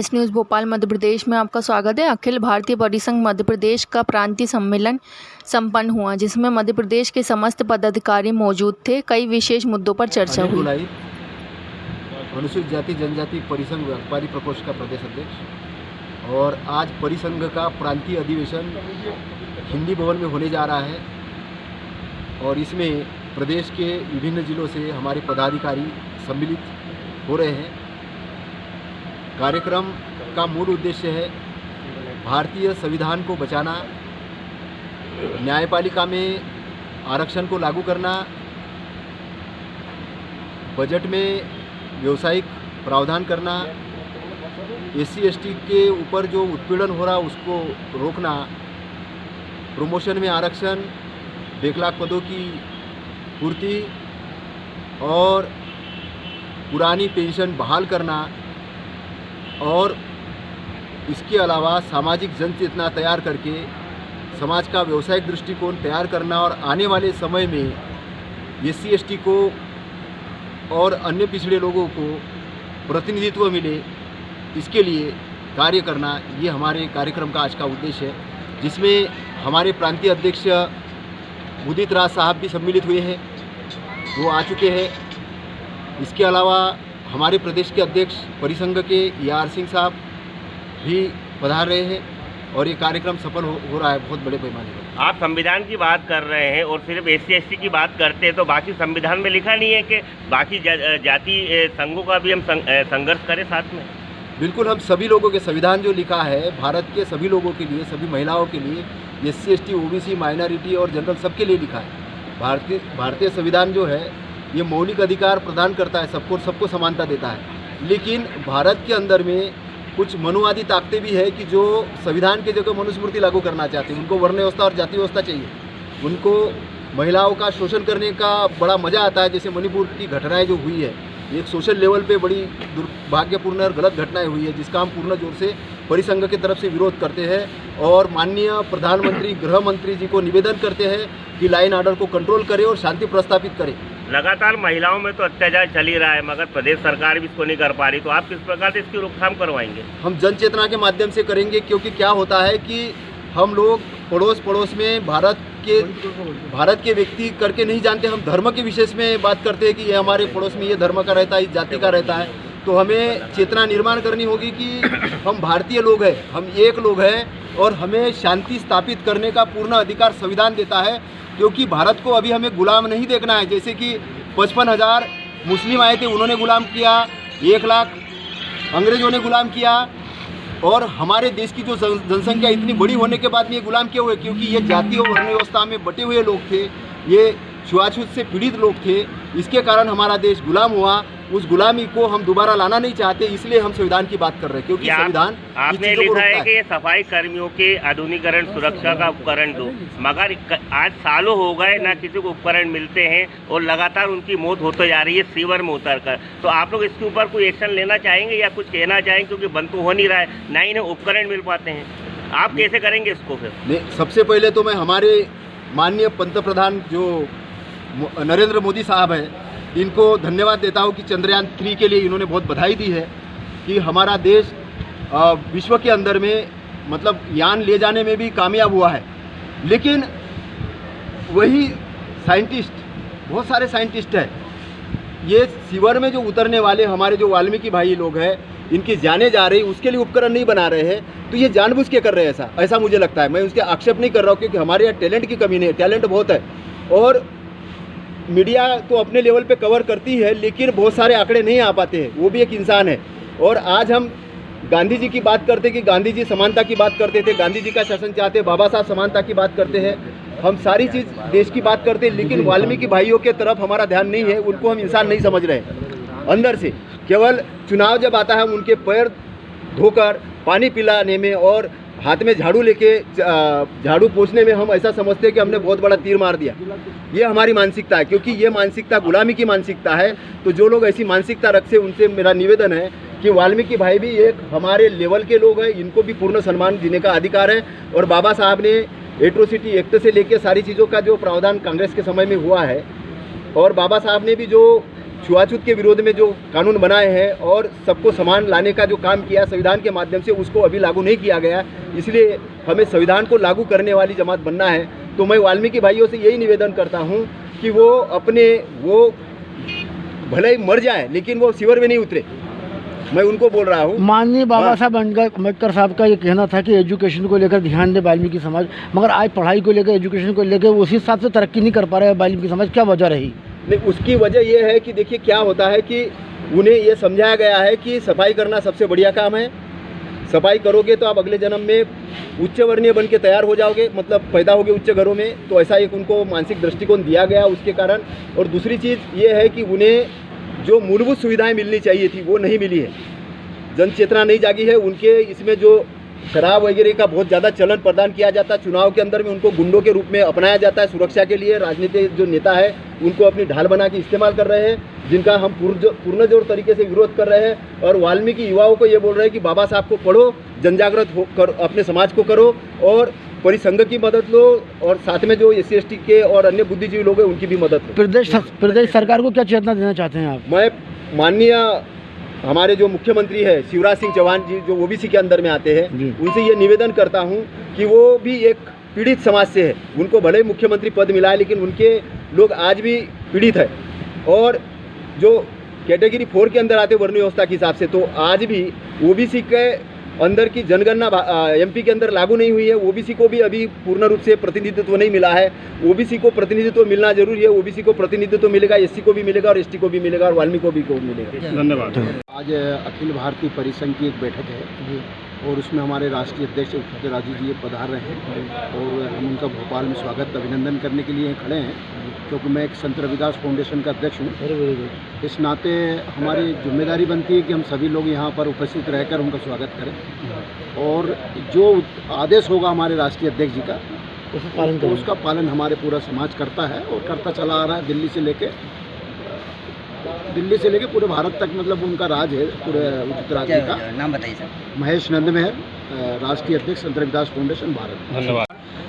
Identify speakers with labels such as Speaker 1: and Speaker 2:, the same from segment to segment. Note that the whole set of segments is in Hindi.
Speaker 1: एस न्यूज़ भोपाल मध्य प्रदेश में आपका स्वागत है। अखिल भारतीय परिसंघ मध्य प्रदेश का प्रांतीय सम्मेलन संपन्न हुआ, जिसमें मध्य प्रदेश के समस्त पदाधिकारी मौजूद थे। कई विशेष मुद्दों पर चर्चा हुई।
Speaker 2: अनुसूचित जाति जनजाति परिसंघ व्यापारी प्रकोष्ठ का प्रदेश अध्यक्ष, और आज परिसंघ का प्रांतीय अधिवेशन हिंदी भवन में होने जा रहा है और इसमें प्रदेश के विभिन्न जिलों से हमारे पदाधिकारी सम्मिलित हो रहे हैं। कार्यक्रम का मूल उद्देश्य है भारतीय संविधान को बचाना, न्यायपालिका में आरक्षण को लागू करना, बजट में व्यावसायिक प्रावधान करना, SC/ST के ऊपर जो उत्पीड़न हो रहा उसको रोकना, प्रमोशन में आरक्षण, बेखलाक पदों की पूर्ति और पुरानी पेंशन बहाल करना, और इसके अलावा सामाजिक जन चेतना तैयार करके समाज का व्यावसायिक दृष्टिकोण तैयार करना और आने वाले समय में SC/ST को और अन्य पिछड़े लोगों को प्रतिनिधित्व मिले, इसके लिए कार्य करना, ये हमारे कार्यक्रम का आज का उद्देश्य है, जिसमें हमारे प्रांतीय अध्यक्ष उदित राज साहब भी सम्मिलित हुए हैं, वो आ चुके हैं। इसके अलावा हमारे प्रदेश के अध्यक्ष परिसंघ के ER सिंह साहब भी पधार रहे हैं और ये कार्यक्रम सफल हो रहा है बहुत बड़े पैमाने पर।
Speaker 3: आप संविधान की बात कर रहे हैं और सिर्फ SC/ST की बात करते हैं, तो बाकी संविधान में लिखा नहीं है कि बाकी जाति संघों का भी हम संघर्ष करें साथ में?
Speaker 2: बिल्कुल, हम सभी लोगों के संविधान जो लिखा है भारत के सभी लोगों के लिए, सभी महिलाओं के लिए, SC/ST, OBC, माइनॉरिटी और जनरल सबके लिए लिखा है। भारतीय संविधान जो है ये मौलिक अधिकार प्रदान करता है, सबको समानता देता है। लेकिन भारत के अंदर में कुछ मनुवादी ताकतें भी है कि जो संविधान की जगह मनुस्मृति लागू करना चाहते हैं। उनको वर्ण व्यवस्था और जाति व्यवस्था चाहिए, उनको महिलाओं का शोषण करने का बड़ा मज़ा आता है। जैसे मणिपुर की घटनाएं जो हुई है, एक सोशल लेवल पे बड़ी दुर्भाग्यपूर्ण और गलत घटनाएं हुई है, जिसका हम पूर्ण जोर से परिसंघ की तरफ से विरोध करते हैं और माननीय प्रधानमंत्री गृह मंत्री जी को निवेदन करते हैं कि लाइन ऑर्डर को कंट्रोल करे और शांति प्रस्थापित करे।
Speaker 3: लगातार महिलाओं में तो अत्याचार चल ही रहा है, मगर प्रदेश सरकार भी इसको नहीं कर पा रही, तो आप किस प्रकार से इसकी रोकथाम करवाएंगे?
Speaker 2: हम जन चेतना के माध्यम से करेंगे, क्योंकि क्या होता है कि हम लोग पड़ोस में भारत के व्यक्ति करके नहीं जानते। हम धर्म के विशेष में बात करते हैं कि ये हमारे पड़ोस में ये धर्म का रहता है, इस जाति का रहता है। तो हमें चेतना निर्माण करनी होगी कि हम भारतीय लोग हैं, हम एक लोग हैं और हमें शांति स्थापित करने का पूर्ण अधिकार संविधान देता है। क्योंकि भारत को अभी हमें गुलाम नहीं देखना है। जैसे कि 55,000 मुस्लिम आए थे, उन्होंने गुलाम किया, 1 लाख अंग्रेजों ने गुलाम किया, और हमारे देश की जो जनसंख्या इतनी बड़ी होने के बाद में ये गुलाम क्यों हुए? क्योंकि ये जाति और वर्ण व्यवस्था में बटे हुए लोग थे, ये छुआछूत से पीड़ित लोग थे। इसके कारण हमारा देश गुलाम हुआ। उस गुलामी को हम दोबारा लाना नहीं चाहते, इसलिए हम संविधान की बात कर रहे हैं। क्योंकि संविधान
Speaker 3: आपने लिखा है कि ये सफाई कर्मियों के आधुनिकीकरण सुरक्षा का उपकरण दो, मगर आज सालों हो गए ना किसी को उपकरण मिलते हैं और लगातार उनकी मौत होती जा रही है सीवर में उतर कर। तो आप लोग इसके ऊपर कोई एक्शन लेना चाहेंगे या कुछ कहना चाहेंगे? क्योंकि बंद तो हो नहीं रहा है, ना ही उपकरण मिल पाते हैं, आप कैसे करेंगे इसको फिर?
Speaker 2: सबसे पहले तो मैं हमारे माननीय पंतप्रधान जो नरेंद्र मोदी साहब हैं, इनको धन्यवाद देता हूँ कि चंद्रयान 3 के लिए इन्होंने बहुत बधाई दी है कि हमारा देश विश्व के अंदर में मतलब यान ले जाने में भी कामयाब हुआ है। लेकिन वही साइंटिस्ट, बहुत सारे साइंटिस्ट हैं, ये सीवर में जो उतरने वाले हमारे जो वाल्मीकि भाई लोग हैं, इनकी जाने जा रही, उसके लिए उपकरण नहीं बना रहे हैं। तो ये जानबूझ के कर रहे हैं ऐसा मुझे लगता है। मैं उसके आक्षेप नहीं कर रहा हूँ, क्योंकि हमारे यहाँ टैलेंट की कमी नहीं है, टैलेंट बहुत है। और मीडिया तो अपने लेवल पे कवर करती है, लेकिन बहुत सारे आंकड़े नहीं आ पाते हैं, वो भी एक इंसान है। और आज हम गांधी जी की बात करते कि गांधी जी समानता की बात करते थे, गांधी जी का शासन चाहते, बाबा साहब समानता की बात करते हैं, हम सारी चीज़ देश की बात करते हैं। लेकिन वाल्मीकि भाइयों के तरफ हमारा ध्यान नहीं है, उनको हम इंसान नहीं समझ रहे हैं अंदर से। केवल चुनाव जब आता है, हम उनके पैर धोकर पानी पिलाने में और हाथ में झाड़ू लेके झाड़ू पोंछने में हम ऐसा समझते हैं कि हमने बहुत बड़ा तीर मार दिया। ये हमारी मानसिकता है, क्योंकि ये मानसिकता गुलामी की मानसिकता है। तो जो लोग ऐसी मानसिकता रखते हैं, उनसे मेरा निवेदन है कि वाल्मीकि भाई भी एक हमारे लेवल के लोग हैं, इनको भी पूर्ण सम्मान देने का अधिकार है। और बाबा साहब ने एट्रोसिटी एक्ट से लेकर सारी चीज़ों का जो प्रावधान कांग्रेस के समय में हुआ है, और बाबा साहब ने भी जो छुआछूत के विरोध में जो कानून बनाए हैं और सबको समान लाने का जो काम किया संविधान के माध्यम से, उसको अभी लागू नहीं किया गया। इसलिए हमें संविधान को लागू करने वाली जमात बनना है। तो मैं वाल्मीकि भाइयों से यही निवेदन करता हूँ कि वो भले ही मर जाए लेकिन वो शिविर में नहीं उतरे। मैं उनको बोल रहा हूँ।
Speaker 4: माननीय बाबा साहब अम्बेडकर साहब का ये कहना था कि एजुकेशन को लेकर ध्यान दे वाल्मीकि समाज, मगर आज पढ़ाई को लेकर, एजुकेशन को लेकर उसी हिसाब से तरक्की नहीं कर पा रहे हैं वाल्मीकि समाज। क्या वजह रही?
Speaker 2: नहीं, उसकी वजह ये है कि देखिए क्या होता है कि उन्हें ये समझाया गया है कि सफाई करना सबसे बढ़िया काम है। सफाई करोगे तो आप अगले जन्म में उच्च वर्णीय बन के तैयार हो जाओगे, मतलब पैदा होगे उच्च घरों में। तो ऐसा एक उनको मानसिक दृष्टिकोण दिया गया उसके कारण। और दूसरी चीज़ ये है कि उन्हें जो मूलभूत सुविधाएं मिलनी चाहिए थी वो नहीं मिली है। जन चेतना नहीं जागी है उनके। इसमें जो शराब वगैरह का बहुत ज़्यादा चलन प्रदान किया जाता है, चुनाव के अंदर में उनको गुंडों के रूप में अपनाया जाता है सुरक्षा के लिए। राजनीतिक जो नेता है उनको अपनी ढाल बना के इस्तेमाल कर रहे हैं, जिनका हम पूर्णजोर तरीके से विरोध कर रहे हैं। और वाल्मीकि युवाओं को ये बोल रहे हैं कि बाबा साहब को पढ़ो, जनजागृत होकर अपने समाज को करो और परिसंघ की मदद लो, और साथ में जो SC/ST के और अन्य बुद्धिजीवी लोग हैं उनकी भी मदद लो।
Speaker 4: प्रदेश सरकार को क्या चेतना देना चाहते हैं आप?
Speaker 2: मैं माननीय हमारे जो मुख्यमंत्री है शिवराज सिंह चौहान जी, जो OBC के अंदर में आते हैं, उनसे ये निवेदन करता हूँ कि वो भी एक पीड़ित समाज से है। उनको भले मुख्यमंत्री पद मिला है लेकिन उनके लोग आज भी पीड़ित है। और जो कैटेगरी 4 के अंदर आते वर्णीय व्यवस्था के हिसाब से, तो आज भी OBC के अंदर की जनगणना MP के अंदर लागू नहीं हुई है। OBC को भी अभी पूर्ण रूप से प्रतिनिधित्व नहीं मिला है। OBC को प्रतिनिधित्व मिलना जरूरी है। OBC को प्रतिनिधित्व मिलेगा, SC को भी मिलेगा और ST को भी मिलेगा और वाल्मीकि को भी मिलेगा।
Speaker 5: धन्यवाद। आज अखिल भारतीय परिसंघ की एक बैठक है और उसमें हमारे राष्ट्रीय अध्यक्ष राजू जी पधार रहे हैं और हम उनका भोपाल में स्वागत अभिनंदन करने के लिए खड़े हैं, क्योंकि मैं एक संत रविदास फाउंडेशन का अध्यक्ष हूँ। इस नाते हमारी जिम्मेदारी बनती है कि हम सभी लोग यहाँ पर उपस्थित रहकर उनका स्वागत करें और जो आदेश होगा हमारे राष्ट्रीय अध्यक्ष जी का उसका पालन हमारे पूरा समाज करता है और करता चला आ रहा है। दिल्ली से लेके पूरे भारत तक, मतलब उनका राज है पूरे उचित राज्य का।
Speaker 6: नाम बताइए सर।
Speaker 5: महेश नंद मेहर, राष्ट्रीय अध्यक्ष संत रविदास फाउंडेशन भारत।
Speaker 7: धन्यवाद।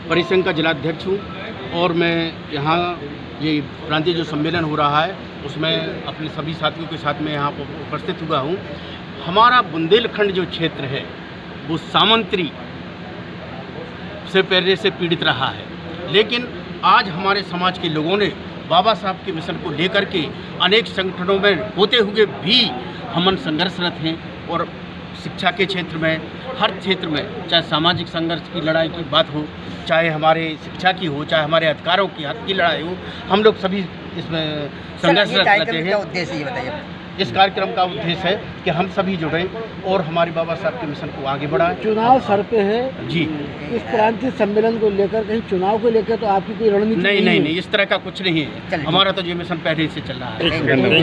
Speaker 7: परिसंघ का जिलाध्यक्ष हूँ और मैं यहाँ ये प्रांतीय जो सम्मेलन हो रहा है उसमें अपने सभी साथियों के साथ में यहाँ पर उपस्थित हुआ हूँ। हमारा बुंदेलखंड जो क्षेत्र है वो सामंतरी से पहले से पीड़ित रहा है, लेकिन आज हमारे समाज के लोगों ने बाबा साहब के मिशन को लेकर के अनेक संगठनों में होते हुए भी हम संघर्षरत हैं। और शिक्षा के क्षेत्र में, हर क्षेत्र में, चाहे सामाजिक संघर्ष की लड़ाई की बात हो, चाहे हमारे शिक्षा की हो, चाहे हमारे अधिकारों की हक की लड़ाई हो, हम लोग सभी इसमें संघर्षरत रहते हैं।
Speaker 6: उद्देश्य ये बताइए।
Speaker 7: इस कार्यक्रम का उद्देश्य है कि हम सभी जुड़ें और हमारे बाबा साहब के मिशन को आगे बढ़ाएं।
Speaker 4: चुनाव सर पे है
Speaker 7: जी।
Speaker 4: इस प्रांतीय सम्मेलन को लेकर, कहीं चुनाव को लेकर तो आपकी कोई रणनीति
Speaker 7: नहीं, इस तरह का कुछ नहीं है। हमारा तो ये मिशन पहले से चल रहा है।